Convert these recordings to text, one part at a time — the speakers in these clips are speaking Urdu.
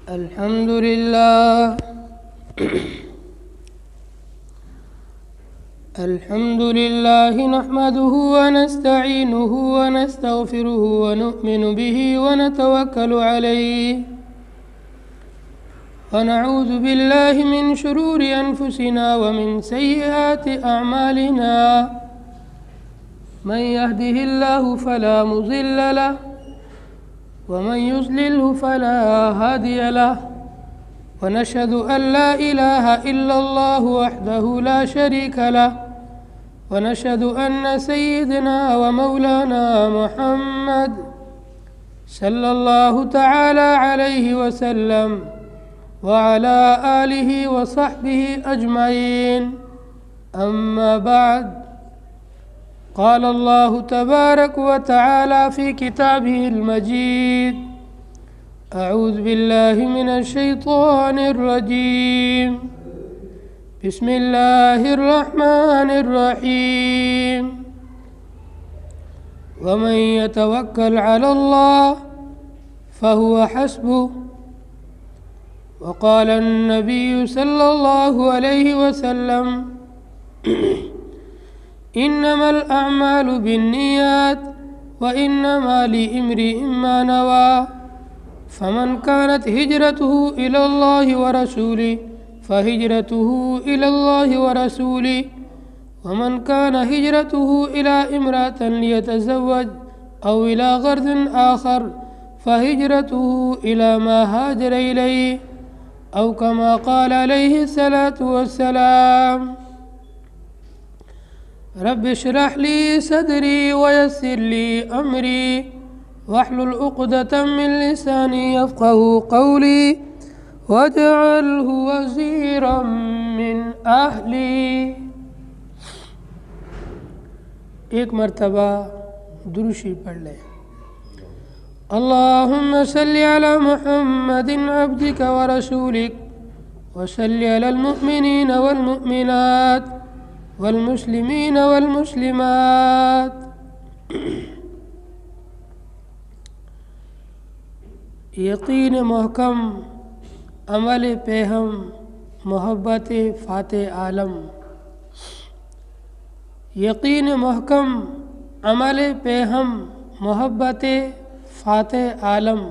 الحمد لله الحمد لله نحمده ونستعينه ونستغفره ونؤمن به ونتوكل عليه ونعوذ بالله من شرور أنفسنا ومن سيئات أعمالنا من يهده الله فلا مضل له ومن يضلله فلا هادي له ونشهد أن لا إله إلا الله وحده لا شريك له ونشهد أن سيدنا ومولانا محمد صلى الله تعالى عليه وسلم وعلى آله وصحبه أجمعين أما بعد قال الله تبارك وتعالى في كتابه المجيد أعوذ بالله من الشيطان الرجيم بسم الله الرحمن الرحيم ومن يتوكل على الله فهو حسبه وقال النبي صلى الله عليه وسلم إنما الأعمال بالنيات وإنما لامرئ ما نوى فمن كانت هجرته إلى الله ورسوله فهجرته إلى الله ورسوله ومن كان هجرته إلى امرأة ليتزوج أو إلى غرض آخر فهجرته إلى ما هاجر إليه أو كما قال عليه الصلاة والسلام رب اشرح لي صدري ويسر لي أمري واحلل عقدة من لساني يفقه قولي واجعله وزيرا من أهلي. ایک مرتبہ درشی پڑھ لیں. اللهم صل على محمد عبدك ورسولك وصل على المؤمنين والمؤمنات والمسلمين والمسلمات. یقین محکم عمل پیہم محبت فاتح عالم. یقین محکم عمل پیہم محبت فاتح عالم.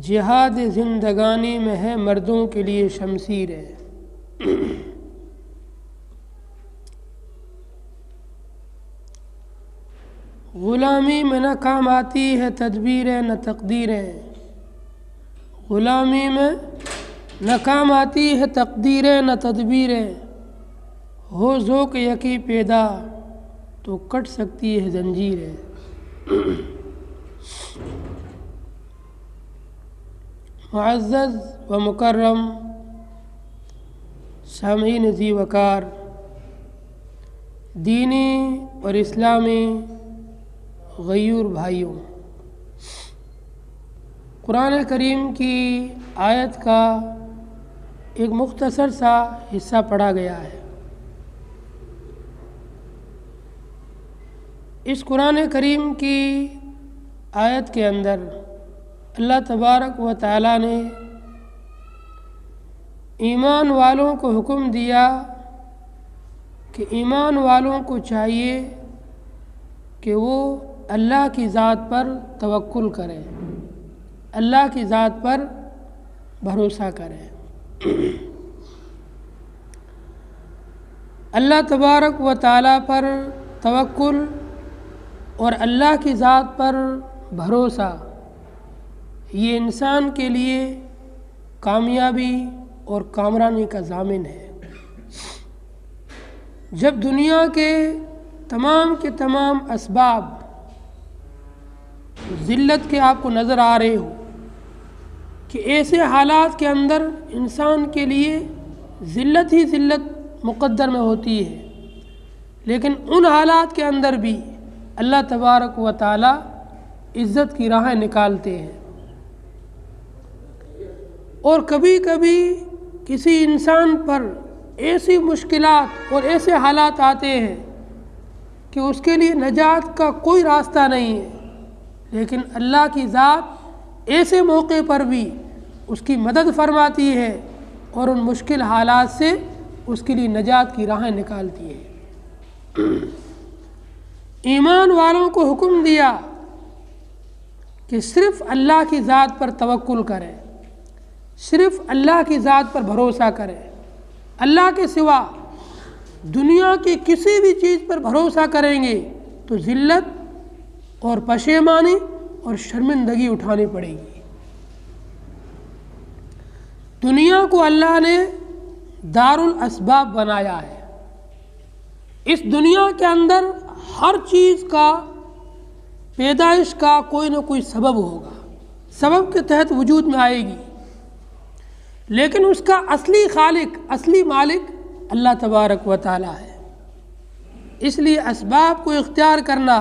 جہاد زندگانی میں ہے مردوں کے لیے شمشیر ہے. غلامی میں نہ کام آتی ہے تدبیریں نہ تقدیریں. غلامی میں نہ کام آتی ہے تقدیریں نہ تدبیریں. ہو ذوق یکی پیدا تو کٹ سکتی ہے زنجیریں. معزز و مکرم سامعین ذی وقار، دینی اور اسلامی غیور بھائیوں، قرآن کریم کی آیت کا ایک مختصر سا حصہ پڑھا گیا ہے. اس قرآن کریم کی آیت کے اندر اللہ تبارک و تعالیٰ نے ایمان والوں کو حکم دیا کہ ایمان والوں کو چاہیے کہ وہ اللہ کی ذات پر توکل کریں، اللہ کی ذات پر بھروسہ کریں. اللہ تبارک و تعالیٰ پر توکل اور اللہ کی ذات پر بھروسہ یہ انسان کے لیے کامیابی اور کامرانی کا ضامن ہے. جب دنیا کے تمام اسباب ذلت کے آپ کو نظر آ رہے ہو کہ ایسے حالات کے اندر انسان کے لیے ذلت ہی ذلت مقدر میں ہوتی ہے، لیکن ان حالات کے اندر بھی اللہ تبارک و تعالی عزت کی راہیں نکالتے ہیں. اور کبھی کبھی کسی انسان پر ایسی مشکلات اور ایسے حالات آتے ہیں کہ اس کے لیے نجات کا کوئی راستہ نہیں ہے، لیکن اللہ کی ذات ایسے موقع پر بھی اس کی مدد فرماتی ہے اور ان مشکل حالات سے اس کے لیے نجات کی راہیں نکالتی ہے۔ ایمان والوں کو حکم دیا کہ صرف اللہ کی ذات پر توکل کریں، صرف اللہ کی ذات پر بھروسہ کریں، اللہ کے سوا دنیا کی کسی بھی چیز پر بھروسہ کریں گے تو ذلت اور پشیمانی اور شرمندگی اٹھانی پڑے گی۔ دنیا کو اللہ نے دارالاسباب بنایا ہے۔ اس دنیا کے اندر ہر چیز کا پیدائش کا کوئی نہ کوئی سبب ہوگا، سبب کے تحت وجود میں آئے گی، لیکن اس کا اصلی خالق، اصلی مالک اللہ تبارک و تعالی ہے۔ اس لیے اسباب کو اختیار کرنا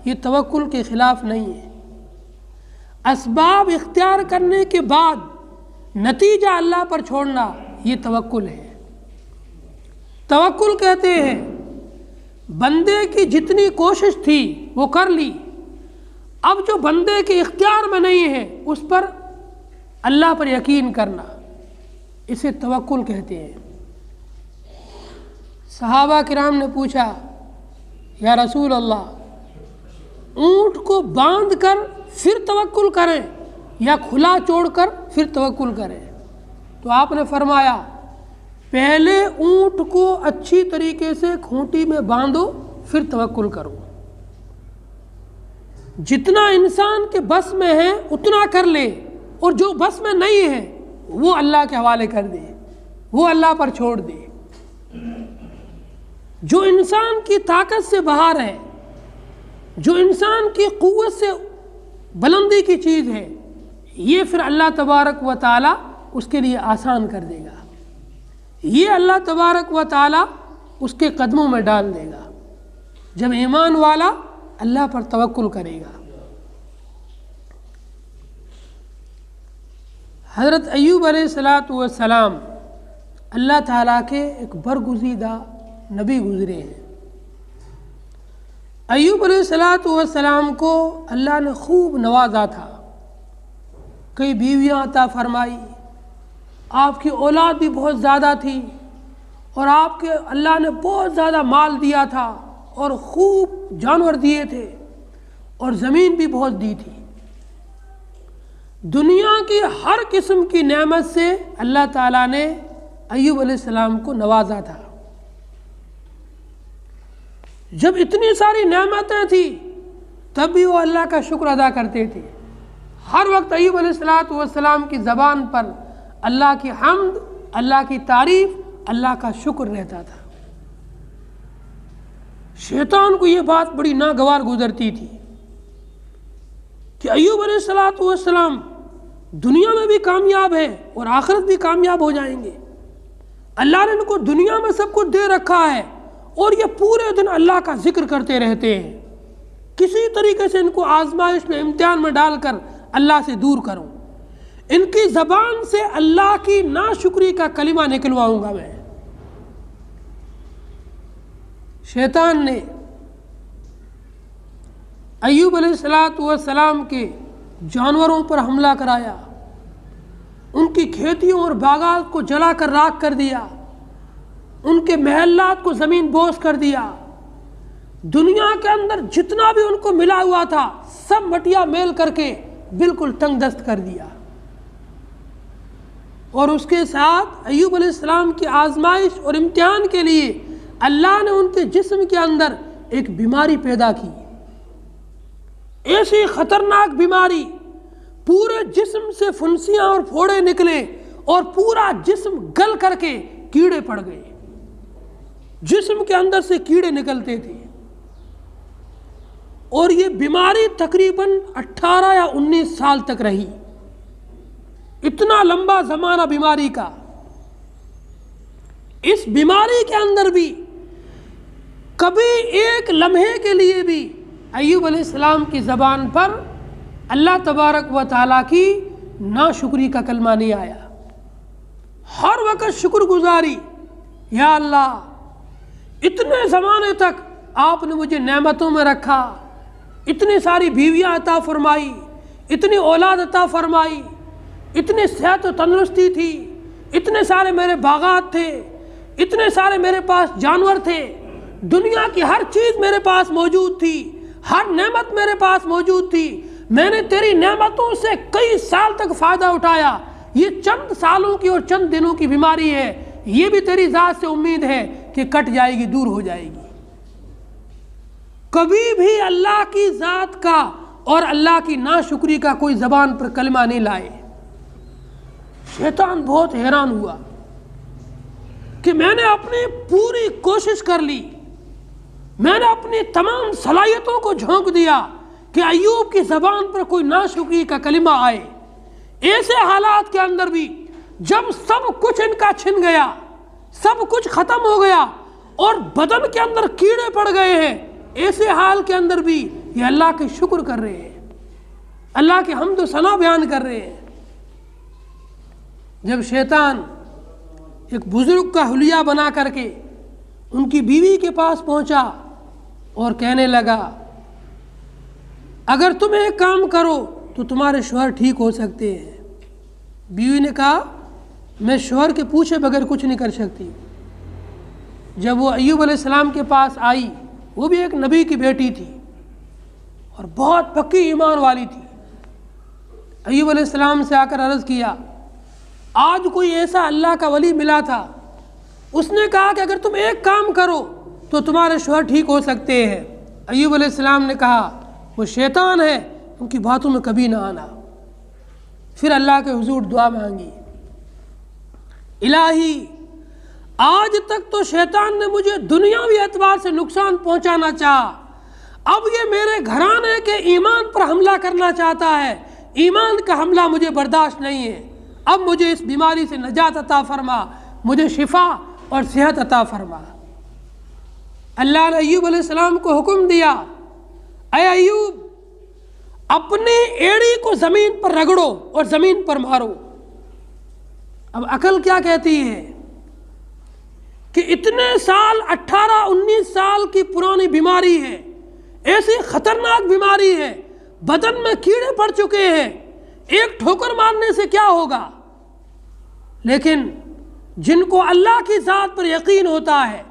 یہ توکل کے خلاف نہیں ہے۔ اسباب اختیار کرنے کے بعد نتیجہ اللہ پر چھوڑنا یہ توکل ہے۔ توکل کہتے ہیں بندے کی جتنی کوشش تھی وہ کر لی، اب جو بندے کے اختیار میں نہیں ہے اس پر اللہ پر یقین کرنا، اسے توکل کہتے ہیں۔ صحابہ کرام نے پوچھا یا رسول اللہ، اونٹ کو باندھ کر پھر توکل کریں یا کھلا چھوڑ کر پھر توکل کریں؟ تو آپ نے فرمایا پہلے اونٹ کو اچھی طریقے سے کھونٹی میں باندھو پھر توکل کرو۔ جتنا انسان کے بس میں ہے اتنا کر لے، اور جو بس میں نہیں ہے وہ اللہ کے حوالے کر دے، وہ اللہ پر چھوڑ دے۔ جو انسان کی طاقت سے باہر ہے، جو انسان کی قوت سے بلندی کی چیز ہے، یہ پھر اللہ تبارک و تعالی اس کے لیے آسان کر دے گا، یہ اللہ تبارک و تعالی اس کے قدموں میں ڈال دے گا جب ایمان والا اللہ پر توکل کرے گا۔ حضرت ایوب علیہ السلام اللہ تعالیٰ کے ایک برگزیدہ نبی گزرے ہیں۔ ایوب علیہ السلام کو اللہ نے خوب نوازا تھا، کئی بیویاں عطا فرمائی، آپ کی اولاد بھی بہت زیادہ تھی، اور آپ کے اللہ نے بہت زیادہ مال دیا تھا، اور خوب جانور دیے تھے، اور زمین بھی بہت دی تھی۔ دنیا کی ہر قسم کی نعمت سے اللہ تعالیٰ نے ایوب علیہ السلام کو نوازا تھا۔ جب اتنی ساری نعمتیں تھیں تب بھی وہ اللہ کا شکر ادا کرتے تھے۔ ہر وقت ایوب علیہ السلام کی زبان پر اللہ کی حمد، اللہ کی تعریف، اللہ کا شکر رہتا تھا۔ شیطان کو یہ بات بڑی ناگوار گزرتی تھی کہ ایوب علیہ السلام دنیا میں بھی کامیاب ہے اور آخرت بھی کامیاب ہو جائیں گے۔ اللہ نے ان کو دنیا میں سب کچھ دے رکھا ہے اور یہ پورے دن اللہ کا ذکر کرتے رہتے ہیں، کسی طریقے سے ان کو آزمائش میں، امتحان میں ڈال کر اللہ سے دور کروں، ان کی زبان سے اللہ کی ناشکری کا کلمہ نکلواؤں گا میں۔ شیطان نے ایوب علیہ السلام کے جانوروں پر حملہ کرایا، ان کی کھیتیوں اور باغات کو جلا کر راکھ کر دیا، ان کے محلات کو زمین بوس کر دیا، دنیا کے اندر جتنا بھی ان کو ملا ہوا تھا سب مٹیا میل کر کے بالکل تنگ دست کر دیا۔ اور اس کے ساتھ ایوب علیہ السلام کی آزمائش اور امتحان کے لیے اللہ نے ان کے جسم کے اندر ایک بیماری پیدا کی، ایسی خطرناک بیماری، پورے جسم سے پھنسیاں اور پھوڑے نکلے اور پورا جسم گل کر کے کیڑے پڑ گئے، جسم کے اندر سے کیڑے نکلتے تھے، اور یہ بیماری تقریباً 18 یا 19 سال تک رہی۔ اتنا لمبا زمانہ بیماری کا۔ اس بیماری کے اندر بھی کبھی ایک لمحے کے لیے بھی ایوب علیہ السلام کی زبان پر اللہ تبارک و تعالیٰ کی ناشکری کا کلمہ نہیں آیا۔ ہر وقت شکر گزاری، یا اللہ اتنے زمانے تک آپ نے مجھے نعمتوں میں رکھا، اتنی ساری بیویاں عطا فرمائی، اتنی اولاد عطا فرمائی، اتنی صحت و تندرستی تھی، اتنے سارے میرے باغات تھے، اتنے سارے میرے پاس جانور تھے، دنیا کی ہر چیز میرے پاس موجود تھی، ہر نعمت میرے پاس موجود تھی، میں نے تیری نعمتوں سے کئی سال تک فائدہ اٹھایا، یہ چند سالوں کی اور چند دنوں کی بیماری ہے، یہ بھی تیری ذات سے امید ہے کہ کٹ جائے گی، دور ہو جائے گی۔ کبھی بھی اللہ کی ذات کا اور اللہ کی ناشکری کا کوئی زبان پر کلمہ نہیں لائے۔ شیطان بہت حیران ہوا کہ میں نے اپنی پوری کوشش کر لی، میں نے اپنی تمام صلاحیتوں کو جھونک دیا کہ ایوب کی زبان پر کوئی ناشکری کا کلمہ آئے۔ ایسے حالات کے اندر بھی جب سب کچھ ان کا چھن گیا، سب کچھ ختم ہو گیا اور بدن کے اندر کیڑے پڑ گئے ہیں، ایسے حال کے اندر بھی یہ اللہ کے شکر کر رہے ہیں، اللہ کے حمد و ثنا بیان کر رہے ہیں۔ جب شیطان ایک بزرگ کا حلیہ بنا کر کے ان کی بیوی کے پاس پہنچا اور کہنے لگا اگر تم ایک کام کرو تو تمہارے شوہر ٹھیک ہو سکتے ہیں۔ بیوی نے کہا میں شوہر کے پوچھے بغیر کچھ نہیں کر سکتی۔ جب وہ ایوب علیہ السلام کے پاس آئی، وہ بھی ایک نبی کی بیٹی تھی اور بہت پکی ایمان والی تھی، ایوب علیہ السلام سے آ کر عرض کیا آج کوئی ایسا اللہ کا ولی ملا تھا، اس نے کہا کہ اگر تم ایک کام کرو تو تمہارے شوہر ٹھیک ہو سکتے ہیں۔ ایوب علیہ السلام نے کہا وہ شیطان ہے، ان کی باتوں میں کبھی نہ آنا۔ پھر اللہ کے حضور دعا مانگی، الہی آج تک تو شیطان نے مجھے دنیاوی اعتبار سے نقصان پہنچانا چاہا، اب یہ میرے گھرانے کے ایمان پر حملہ کرنا چاہتا ہے، ایمان کا حملہ مجھے برداشت نہیں ہے، اب مجھے اس بیماری سے نجات عطا فرما، مجھے شفا اور صحت عطا فرما۔ اللہ نے ایوب علیہ السلام کو حکم دیا اے ایوب اپنی ایڑی کو زمین پر رگڑو اور زمین پر مارو۔ اب عقل کیا کہتی ہے کہ اتنے سال 18-19 سال کی پرانی بیماری ہے، ایسی خطرناک بیماری ہے، بدن میں کیڑے پڑ چکے ہیں، ایک ٹھوکر مارنے سے کیا ہوگا؟ لیکن جن کو اللہ کی ذات پر یقین ہوتا ہے،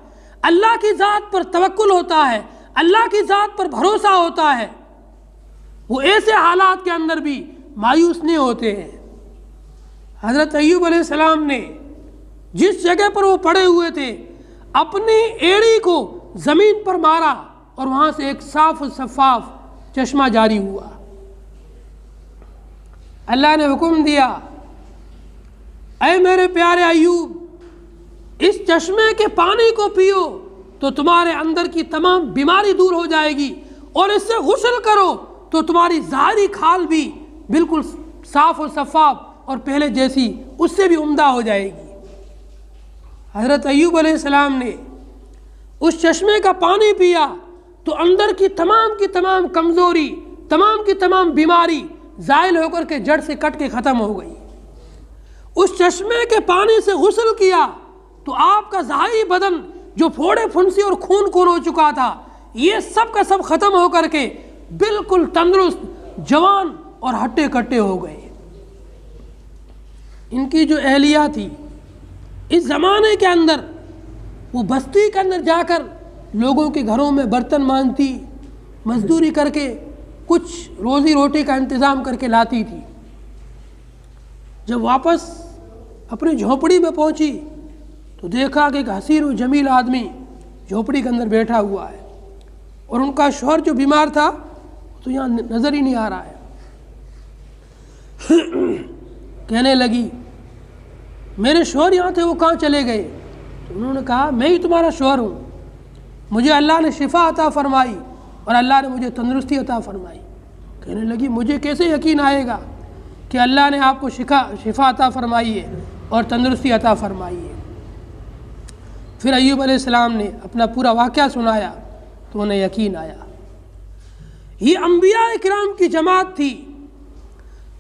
اللہ کی ذات پر توکل ہوتا ہے، اللہ کی ذات پر بھروسہ ہوتا ہے، وہ ایسے حالات کے اندر بھی مایوس نہیں ہوتے ہیں۔ حضرت ایوب علیہ السلام نے جس جگہ پر وہ پڑے ہوئے تھے اپنی ایڑی کو زمین پر مارا اور وہاں سے ایک صاف و شفاف چشمہ جاری ہوا۔ اللہ نے حکم دیا اے میرے پیارے ایوب اس چشمے کے پانی کو پیو تو تمہارے اندر کی تمام بیماری دور ہو جائے گی، اور اس سے غسل کرو تو تمہاری ظاہری کھال بھی بالکل صاف و شفاف اور پہلے جیسی اس سے بھی عمدہ ہو جائے گی۔ حضرت ایوب علیہ السلام نے اس چشمے کا پانی پیا تو اندر کی تمام کمزوری، تمام کی تمام بیماری زائل ہو کر کے جڑ سے کٹ کے ختم ہو گئی۔ اس چشمے کے پانی سے غسل کیا تو آپ کا ظاہری بدن جو پھوڑے پھنسی اور خون ہو چکا تھا، یہ سب کا سب ختم ہو کر کے بالکل تندرست، جوان اور ہٹے کٹے ہو گئے۔ ان کی جو اہلیہ تھی اس زمانے کے اندر وہ بستی کے اندر جا کر لوگوں کے گھروں میں برتن مانجتی، مزدوری کر کے کچھ روزی روٹی کا انتظام کر کے لاتی تھی۔ جب واپس اپنی جھونپڑی میں پہنچی تو دیکھا کہ ایک حسین و جمیل آدمی جھونپڑی کے اندر بیٹھا ہوا ہے، اور ان کا شوہر جو بیمار تھا تو یہاں نظر ہی نہیں آ رہا ہے۔ کہنے لگی میرے شوہر یہاں تھے، وہ کہاں چلے گئے؟ تو انہوں نے کہا میں ہی تمہارا شوہر ہوں، مجھے اللہ نے شفا عطا فرمائی اور اللہ نے مجھے تندرستی عطا فرمائی۔ کہنے لگی مجھے کیسے یقین آئے گا کہ اللہ نے آپ کو شفا عطا فرمائی ہے اور تندرستی عطا فرمائی ہے۔ پھر ایوب علیہ السلام نے اپنا پورا واقعہ سنایا تو انہیں یقین آیا۔ یہ انبیاء کرام کی جماعت تھی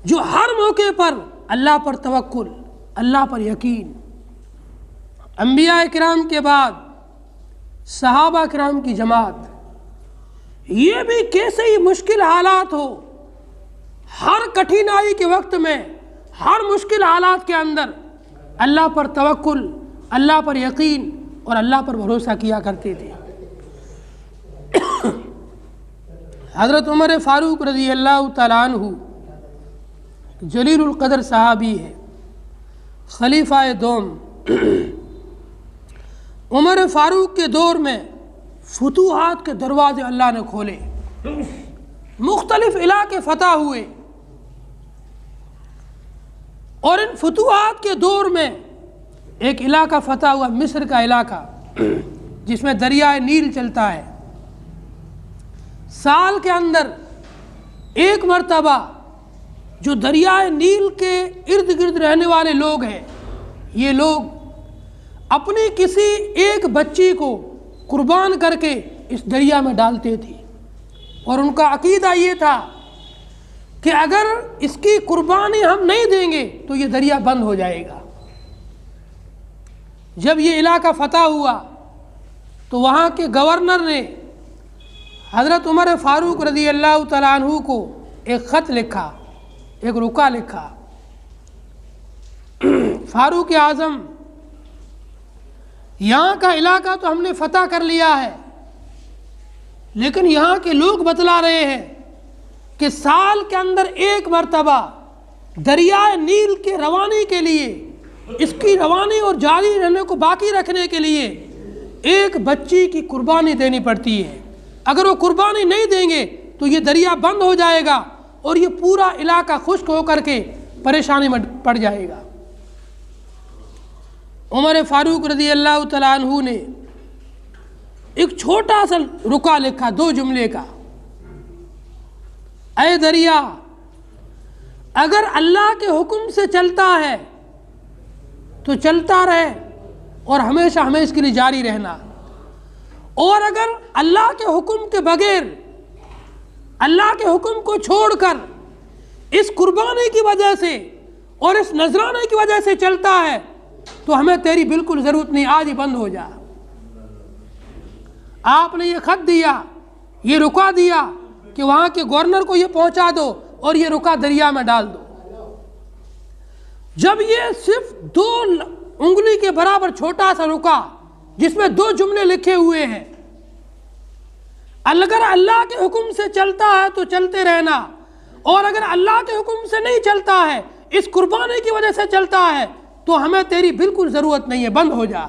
جو ہر موقع پر اللہ پر توکل، اللہ پر یقین۔ انبیاء کرام کے بعد صحابہ کرام کی جماعت، یہ بھی کیسے ہی مشکل حالات ہو، ہر کٹھنائی کے وقت میں، ہر مشکل حالات کے اندر اللہ پر توکل، اللہ پر یقین اور اللہ پر بھروسہ کیا کرتے تھے۔ حضرت عمر فاروق رضی اللہ تعالیٰ عنہ جلیل القدر صحابی ہے، خلیفہ دوم۔ عمر فاروق کے دور میں فتوحات کے دروازے اللہ نے کھولے، مختلف علاقے فتح ہوئے، اور ان فتوحات کے دور میں ایک علاقہ فتح ہوا، مصر کا علاقہ، جس میں دریائے نیل چلتا ہے۔ سال کے اندر ایک مرتبہ جو دریائے نیل کے ارد گرد رہنے والے لوگ ہیں، یہ لوگ اپنی کسی ایک بچی کو قربان کر کے اس دریا میں ڈالتے تھے، اور ان کا عقیدہ یہ تھا کہ اگر اس کی قربانی ہم نہیں دیں گے تو یہ دریا بند ہو جائے گا۔ جب یہ علاقہ فتح ہوا تو وہاں کے گورنر نے حضرت عمر فاروق رضی اللہ تعالیٰ عنہ کو ایک خط لکھا، ایک رکا لکھا، فاروق اعظم، یہاں کا علاقہ تو ہم نے فتح کر لیا ہے، لیکن یہاں کے لوگ بتلا رہے ہیں کہ سال کے اندر ایک مرتبہ دریائے نیل کے روانی کے لیے، اس کی روانی اور جاری رہنے کو باقی رکھنے کے لیے ایک بچی کی قربانی دینی پڑتی ہے۔ اگر وہ قربانی نہیں دیں گے تو یہ دریا بند ہو جائے گا اور یہ پورا علاقہ خشک ہو کر کے پریشانی میں پڑ جائے گا۔ عمر فاروق رضی اللہ تعالیٰ عنہ نے ایک چھوٹا سا رکا لکھا، 2 جملے کا، اے دریا، اگر اللہ کے حکم سے چلتا ہے تو چلتا رہے اور ہمیشہ ہمیں اس کے لیے جاری رہنا، اور اگر اللہ کے حکم کے بغیر، اللہ کے حکم کو چھوڑ کر اس قربانی کی وجہ سے اور اس نذرانے کی وجہ سے چلتا ہے تو ہمیں تیری بالکل ضرورت نہیں، آج ہی بند ہو جا۔ آپ نے یہ خط دیا، یہ رکا دیا کہ وہاں کے گورنر کو یہ پہنچا دو اور یہ رکا دریا میں ڈال دو۔ جب یہ صرف 2 انگلی کے برابر چھوٹا سا رکا، جس میں 2 جملے لکھے ہوئے ہیں، اگر اللہ کے حکم سے چلتا ہے تو چلتے رہنا، اور اگر اللہ کے حکم سے نہیں چلتا ہے، اس قربانی کی وجہ سے چلتا ہے تو ہمیں تیری بالکل ضرورت نہیں ہے، بند ہو جا۔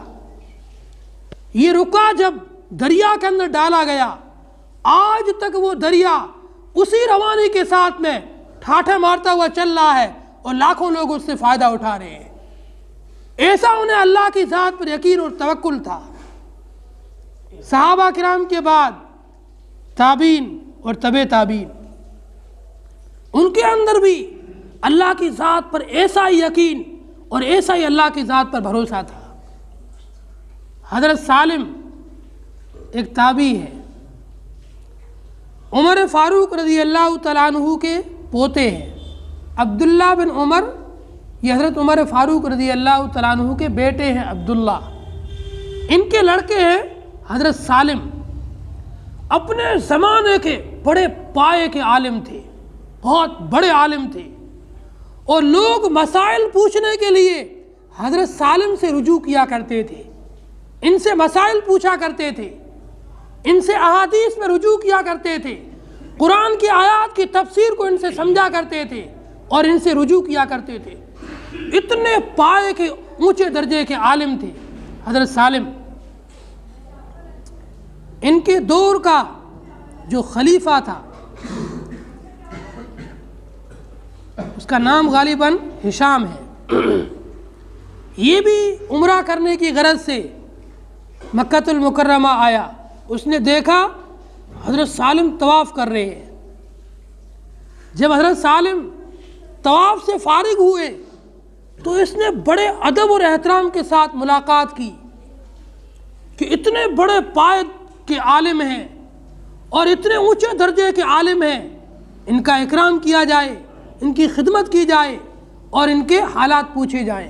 یہ رکا جب دریا کے اندر ڈالا گیا، آج تک وہ دریا اسی روانی کے ساتھ میں ٹھاٹھے مارتا ہوا چل رہا ہے، اور لاکھوں لوگ اس سے فائدہ اٹھا رہے ہیں۔ ایسا انہیں اللہ کی ذات پر یقین اور توکل تھا۔ صحابہ کرام کے بعد تابعین اور تبع تابعین، ان کے اندر بھی اللہ کی ذات پر ایسا ہی یقین اور ایسا ہی اللہ کی ذات پر بھروسہ تھا۔ حضرت سالم ایک تابعی ہے، عمر فاروق رضی اللہ تعالیٰ عنہ کے پوتے ہیں۔ عبداللہ بن عمر، یہ حضرت عمر فاروق رضی اللہ تعالیٰ عنہ کے بیٹے ہیں عبداللہ، ان کے لڑکے ہیں حضرت سالم۔ اپنے زمانے کے بڑے پائے کے عالم تھے، بہت بڑے عالم تھے، اور لوگ مسائل پوچھنے کے لیے حضرت سالم سے رجوع کیا کرتے تھے، ان سے مسائل پوچھا کرتے تھے، ان سے احادیث میں رجوع کیا کرتے تھے، قرآن کی آیات کی تفسیر کو ان سے سمجھا کرتے تھے اور ان سے رجوع کیا کرتے تھے۔ اتنے پائے کے اونچے درجے کے عالم تھے حضرت سالم۔ ان کے دور کا جو خلیفہ تھا اس کا نام غالباً ہشام ہے، یہ بھی عمرہ کرنے کی غرض سے مکہ المکرمہ آیا۔ اس نے دیکھا حضرت سالم طواف کر رہے ہیں۔ جب حضرت سالم طواف سے فارغ ہوئے تو اس نے بڑے ادب اور احترام کے ساتھ ملاقات کی کہ اتنے بڑے پائے کے عالم ہیں اور اتنے اونچے درجے کے عالم ہیں، ان کا اکرام کیا جائے، ان کی خدمت کی جائے اور ان کے حالات پوچھے جائیں۔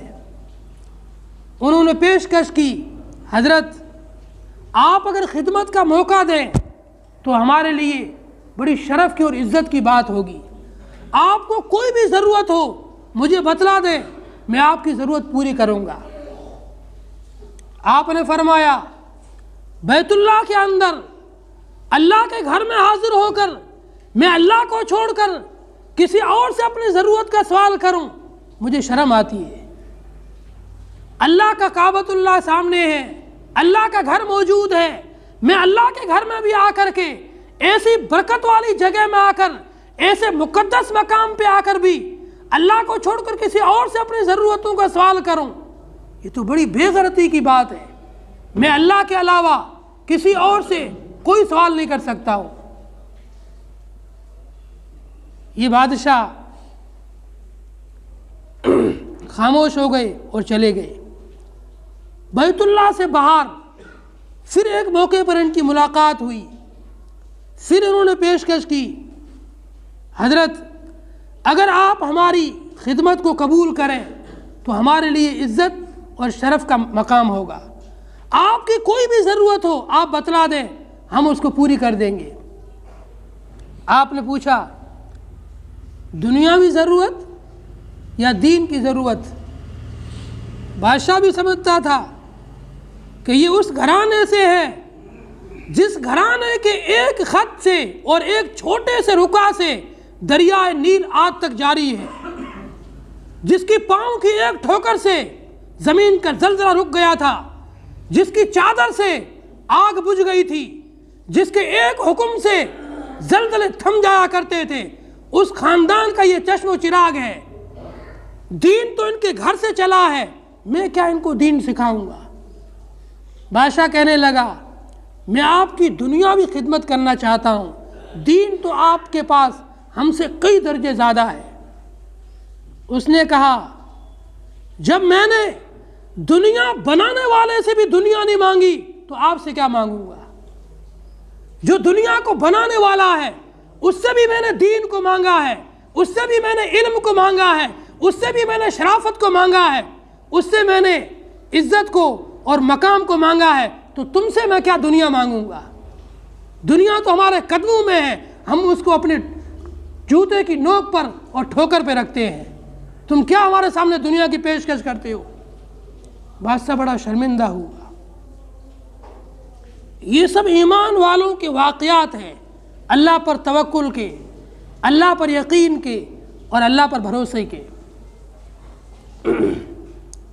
انہوں نے پیشکش کی، حضرت آپ اگر خدمت کا موقع دیں تو ہمارے لیے بڑی شرف کی اور عزت کی بات ہوگی۔ آپ کو کوئی بھی ضرورت ہو مجھے بتلا دیں، میں آپ کی ضرورت پوری کروں گا۔ آپ نے فرمایا بیت اللہ کے اندر اللہ کے گھر میں حاضر ہو کر میں اللہ کو چھوڑ کر کسی اور سے اپنی ضرورت کا سوال کروں، مجھے شرم آتی ہے۔ اللہ کا کعبۃ اللہ سامنے ہے، اللہ کا گھر موجود ہے، میں اللہ کے گھر میں بھی آ کر کے ایسی برکت والی جگہ میں آ کر، ایسے مقدس مقام پہ آ کر بھی اللہ کو چھوڑ کر کسی اور سے اپنی ضرورتوں کا سوال کروں، یہ تو بڑی بے غیرتی کی بات ہے۔ میں اللہ کے علاوہ کسی اور سے کوئی سوال نہیں کر سکتا ہوں۔ یہ بادشاہ خاموش ہو گئے اور چلے گئے۔ بیت اللہ سے باہر پھر ایک موقع پر ان کی ملاقات ہوئی، پھر انہوں نے پیشکش کی، حضرت اگر آپ ہماری خدمت کو قبول کریں تو ہمارے لیے عزت اور شرف کا مقام ہوگا، آپ کی کوئی بھی ضرورت ہو آپ بتلا دیں، ہم اس کو پوری کر دیں گے۔ آپ نے پوچھا دنیاوی ضرورت یا دین کی ضرورت؟ بادشاہ بھی سمجھتا تھا کہ یہ اس گھرانے سے ہے جس گھرانے کے ایک خط سے اور ایک چھوٹے سے رکا سے دریائے نیل آج تک جاری ہے، جس کی پاؤں کی ایک ٹھوکر سے زمین کا زلزلہ رک گیا تھا، جس کی چادر سے آگ بجھ گئی تھی، جس کے ایک حکم سے زلزلے تھم جایا کرتے تھے، اس خاندان کا یہ چشم و چراغ ہے۔ دین تو ان کے گھر سے چلا ہے، میں کیا ان کو دین سکھاؤں گا؟ بادشاہ کہنے لگا میں آپ کی دنیاوی خدمت کرنا چاہتا ہوں، دین تو آپ کے پاس ہم سے کئی درجے زیادہ ہے۔ اس نے کہا جب میں نے دنیا بنانے والے سے بھی دنیا نہیں مانگی تو آپ سے کیا مانگوں گا؟ جو دنیا کو بنانے والا ہے اس سے بھی میں نے دین کو مانگا ہے، اس سے بھی میں نے علم کو مانگا ہے، اس سے بھی میں نے شرافت کو مانگا ہے، اس سے میں نے عزت کو اور مقام کو مانگا ہے، تو تم سے میں کیا دنیا مانگوں گا؟ دنیا تو ہمارے قدموں میں ہے، ہم اس کو اپنے جوتے کی نوک پر اور ٹھوکر پہ رکھتے ہیں، تم کیا ہمارے سامنے دنیا کی پیشکش کرتے ہو؟ بادشاہ بڑا شرمندہ ہوا۔ یہ سب ایمان والوں کے واقعات ہیں، اللہ پر توکل کے، اللہ پر یقین کے اور اللہ پر بھروسے کے۔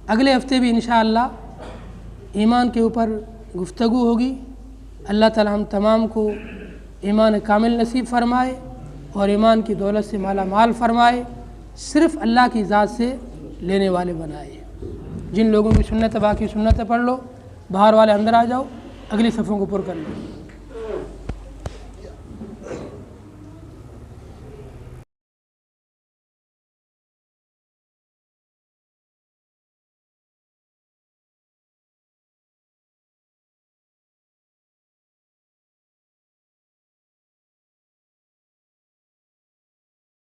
اگلے ہفتے بھی انشاءاللہ ایمان کے اوپر گفتگو ہوگی۔ اللہ تعالی ہم تمام کو ایمان کامل نصیب فرمائے اور ایمان کی دولت سے مالا مال فرمائے، صرف اللہ کی ذات سے لینے والے بنائے۔ جن لوگوں کی سنت باقی سنتیں پڑھ لو، باہر والے اندر آ جاؤ، اگلی صفوں کو پر کر لو۔